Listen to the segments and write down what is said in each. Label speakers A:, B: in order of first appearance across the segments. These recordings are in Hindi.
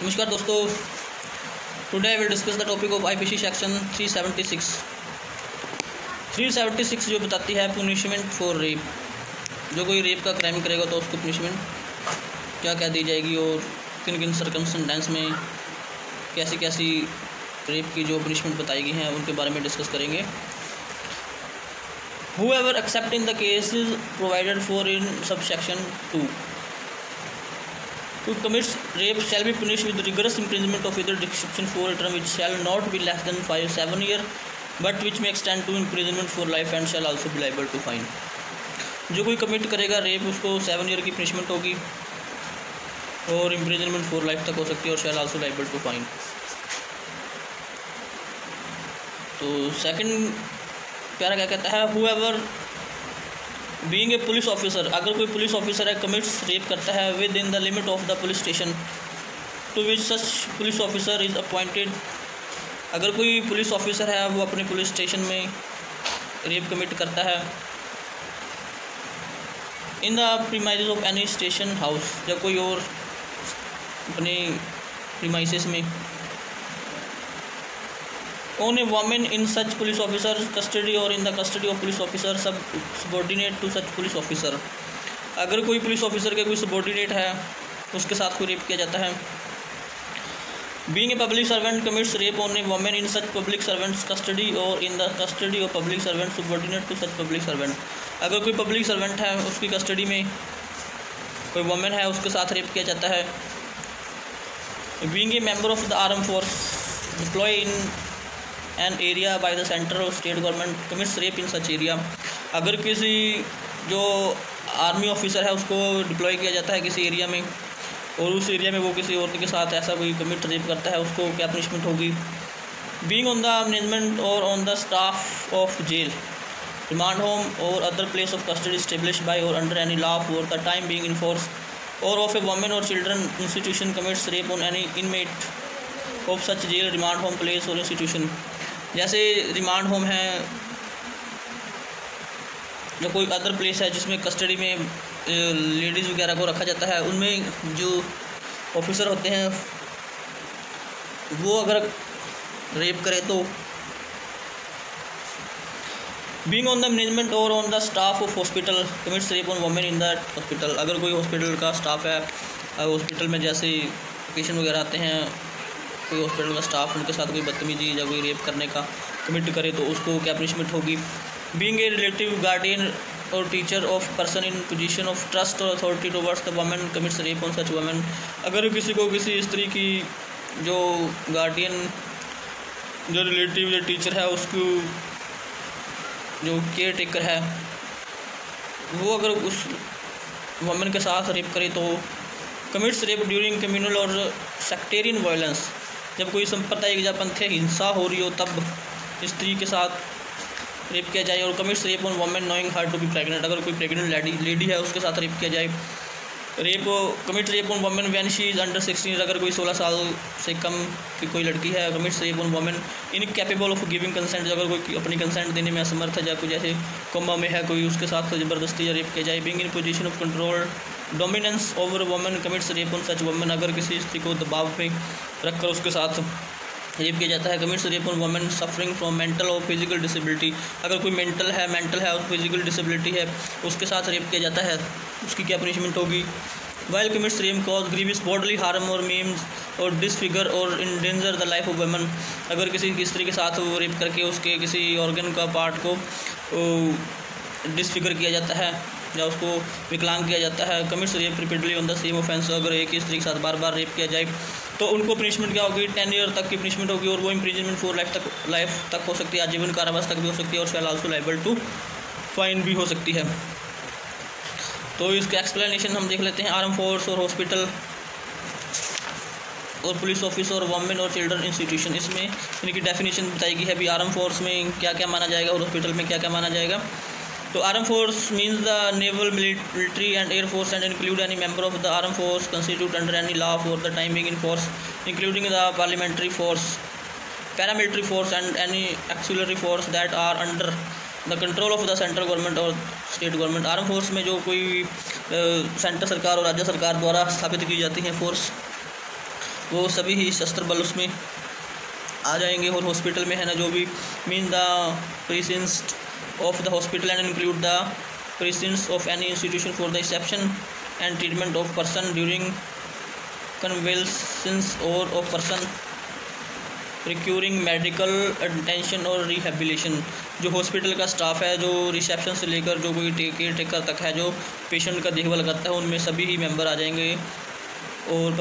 A: नमस्कार दोस्तों, today I will discuss the topic of IPC section 376। 376 जो बताती है पनिशमेंट फॉर रेप। जो कोई रेप का क्राइम करेगा तो उसको पनिशमेंट क्या क्या दी जाएगी और किन किन सर्कमस्टेंस में कैसी कैसी रेप की जो पनिशमेंट बताई गई हैं उनके बारे में डिस्कस करेंगे। Whoever except in the cases provided for in subsection 2 who commits rape shall be punished with rigorous imprisonment of either section 4 a term which shall not be less than 7 years but which may extend to imprisonment for life and shall also be liable to fine। जो कोई कमिट करेगा रेप उसको 7 ईयर की पनिशमेंट होगी और इम्प्रिजनमेंट फॉर लाइफ तक हो सकती है और shall also liable to fine. तो सेकंड प्यारा क्या कहता है, whoever being a police officer, अगर कोई पुलिस ऑफिसर है कमिट्स रेप करता है within the limit of the police station to which such police officer is appointed. अगर कोई पुलिस ऑफिसर है वो अपने पुलिस स्टेशन में रेप कमिट करता है in the premises of any station house, या कोई और अपने प्रीमाइसेस में, on a woman in such police officer custody or in the custody of police officer subordinate to such police officer। अगर कोई पुलिस ऑफिसर के कोई सबॉर्डिनेट है उसके साथ कोई रेप किया जाता है। Being a public servant commits rape on a woman in such public servant's custody or in the custody of public servant subordinate to such public servant। अगर कोई पब्लिक सर्वेंट है उसकी कस्टडी में कोई वुमेन है उसके साथ रेप किया जाता है। Being a member of the armed force deployed in an area by the central और state government commits rape in such area. अगर किसी जो आर्मी ऑफिसर है उसको डिप्लॉय किया जाता है किसी एरिया में और उस एरिया में वो किसी औरत के साथ ऐसा कोई कमिट रेप करता है उसको क्या पनिशमेंट होगी। बीइंग ऑन द मैनेजमेंट और on the staff of jail, remand home और other place of custody established by और under any law for the time being in force और ऑफ ए वुमेन और children institution commits rape on any inmate of such jail, remand home place और इंस्टीट्यूशन। जैसे रिमांड होम है या कोई अदर प्लेस है जिसमें कस्टडी में लेडीज़ वगैरह को रखा जाता है, उनमें जो ऑफिसर होते हैं वो अगर रेप करे तो बीइंग ऑन द मैनेजमेंट और on the staff of hospital commits rape on women in that hospital. अगर कोई हॉस्पिटल का स्टाफ है, हॉस्पिटल में जैसे पेशेंट वगैरह आते हैं, कोई हॉस्पिटल का स्टाफ उनके साथ कोई बदतमीजी या कोई रेप करने का कमिट करे तो उसको क्या पनिशमेंट होगी। बीइंग ए रिलेटिव गार्डियन और teacher of person in position of trust और authority towards the women commits rape on such women. अगर किसी को किसी स्त्री की जो गार्डियन जो रिलेटिव या टीचर है उसको जो केयर टेकर है वो अगर उस वुमेन के साथ रेप करे तो कमिट्स रेप ड्यूरिंग कम्युनल और सेक्टेरियन वायलेंस। जब कोई सांप्रदायिक या पंथीय हिंसा हो रही हो तब स्त्री के साथ रेप किया जाए। और commits rape on women knowing her to be pregnant, अगर कोई प्रेग्नेंट लेडी है उसके साथ रेप किया जाए। Commit rape on women when she is under 16, अगर कोई 16 साल से कम की कोई लड़की है। Commits rape on women incapable of giving consent, अगर कोई अपनी कंसेंट देने में असमर्थ है या कोई जैसे कोमा में है कोई उसके साथ ज़बरदस्ती या रेप किया जाए। Being in position of control dominance over women commits rape on such women, अगर किसी स्त्री को दबाव में रखकर उसके साथ रेप किया जाता है। Commits rape on women suffering from mental और फिजिकल डिसेबिलिटी, अगर कोई मेंटल है और फिजिकल डिसेबिलिटी है उसके साथ रेप किया जाता है उसकी क्या पनिशमेंट होगी। While commits rape cause grievous bodily harm और मेम्स और डिसफिगर और endanger the life of women, अगर किसी स्त्री के साथ वो रेप करके उसके किसी ऑर्गन का पार्ट को डिसफिगर किया जाता है या उसको विकलांग किया जाता है। Commits rape repeatedly on the same offence, अगर एक ही स्त्री के साथ बार बार रेप किया जाए तो उनको पनिशमेंट क्या होगी, 10 ईयर तक की पनिशमेंट होगी और वो इम्प्रिजनमेंट फॉर लाइफ तक हो सकती है, आजीवन कारावास तक भी हो सकती है और shall also liable to fine भी हो सकती है। तो इसका एक्सप्लेनेशन हम देख लेते हैं। आर्म फोर्स और हॉस्पिटल और पुलिस ऑफिस और वुमेन और चिल्ड्रन इंस्टीट्यूशन, इसमें इनकी डेफिनेशन बताई गई है। अभी आर्म फोर्स में क्या क्या माना जाएगा और हॉस्पिटल में क्या क्या माना जाएगा। तो armed force means the naval, military and air force and include any member of the armed force constitute under any law for the time being in force including the parliamentary force, paramilitary force and any auxiliary force that are under the control of the central government और स्टेट गवर्नमेंट। आर्म फोर्स में जो कोई सेंटर सरकार और राज्य सरकार द्वारा स्थापित की जाती हैं फोर्स वो सभी ही शस्त्र बल उसमें आ जाएंगे। और हॉस्पिटल में है ना जो भी mean the premises of the hospital and include the premises of any institution for the reception and treatment of person during convalescence और of person requiring medical attention और रिहेबिलिटेशन। जो हॉस्पिटल का स्टाफ है, जो रिसेप्शन से लेकर जो कोई केयर टेकर तक है, जो पेशेंट का देखभाल करता है, उनमें सभी ही मेंबर आ जाएंगे। और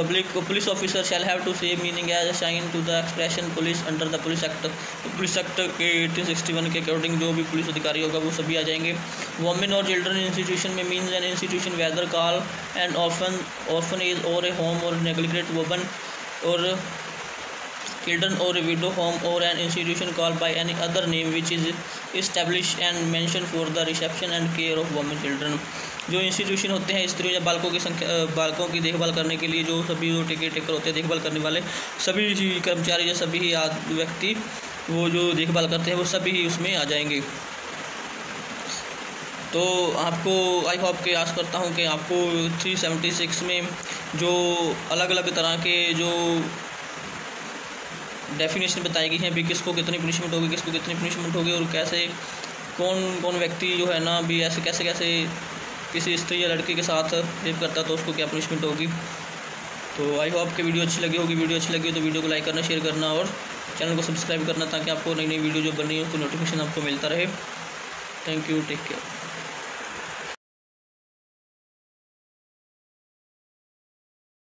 A: police officer shall have to same meaning as assign to the expression police under the police act. Police act के 1861 के अकॉर्डिंग जो भी पुलिस अधिकारी होगा वो सभी आ जाएंगे। वोमेन और चिल्ड्रन इंस्टीट्यूशन में means an institution whether call and orphanage और ए होम और नेग्लेक्टेड वुमन और children or a widow home or an institution called by any other name which is established and mentioned for the reception and care of women children। जो इंस्टीट्यूशन होते हैं स्त्रियों या बालकों की देखभाल करने के लिए जो सभी जो टेकर होते हैं, देखभाल करने वाले सभी कर्मचारी या सभी ही व्यक्ति वो जो देखभाल करते हैं वो सभी ही उसमें आ जाएंगे। तो आपको आई होप के आस करता हूँ कि आपको 376 में जो अलग अलग तरह के जो डेफिनेशन बताई गई हैं भी किसको कितनी पनिशमेंट होगी, किसको कितनी पनिशमेंट होगी और कैसे कौन कौन व्यक्ति जो है ना भी ऐसे कैसे कैसे किसी स्त्री या लड़की के साथ रेप करता है तो उसको क्या पनिशमेंट होगी। तो आई होप कि वीडियो अच्छी लगी होगी। वीडियो अच्छी लगी हो तो वीडियो को लाइक करना, शेयर करना और चैनल को सब्सक्राइब करना ताकि आपको नई नई वीडियो जो बनी हो तो नोटिफिकेशन आपको मिलता रहे। Thank you, take care.